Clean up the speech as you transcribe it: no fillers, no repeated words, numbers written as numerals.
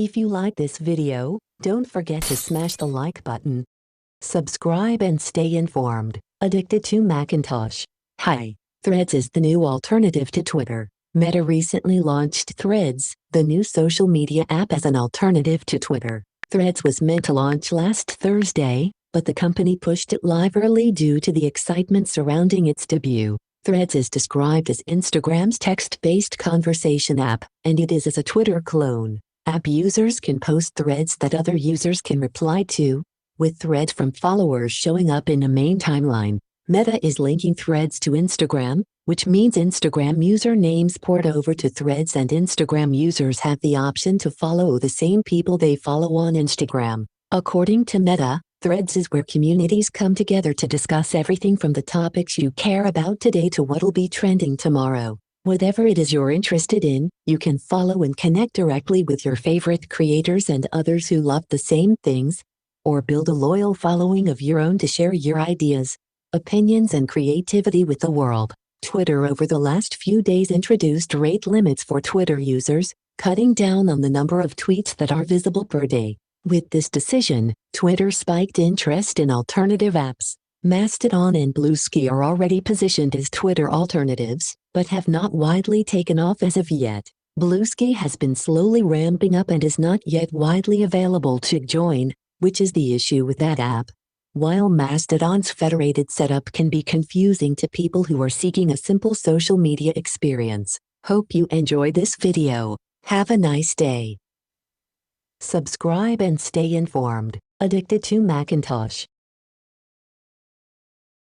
If you like this video, don't forget to smash the like button. Subscribe and stay informed. Addicted to Macintosh. Hi. Threads is the new alternative to Twitter. Meta recently launched Threads, the new social media app, as an alternative to Twitter. Threads was meant to launch last Thursday, but the company pushed it live early due to the excitement surrounding its debut. Threads is described as Instagram's text-based conversation app, and it is as a Twitter clone. App users can post threads that other users can reply to, with threads from followers showing up in a main timeline. Meta is linking Threads to Instagram, which means Instagram usernames port over to Threads, and Instagram users have the option to follow the same people they follow on Instagram. According to Meta, Threads is where communities come together to discuss everything from the topics you care about today to what'll be trending tomorrow. Whatever it is you're interested in, you can follow and connect directly with your favorite creators and others who love the same things, or build a loyal following of your own to share your ideas, opinions, and creativity with the world. Twitter over the last few days introduced rate limits for Twitter users, cutting down on the number of tweets that are visible per day. With this decision, Twitter spiked interest in alternative apps. Mastodon and Bluesky are already positioned as Twitter alternatives, but have not widely taken off as of yet. Bluesky has been slowly ramping up and is not yet widely available to join, which is the issue with that app. While Mastodon's federated setup can be confusing to people who are seeking a simple social media experience. Hope you enjoyed this video. Have a nice day. Subscribe and stay informed. Addicted to Macintosh.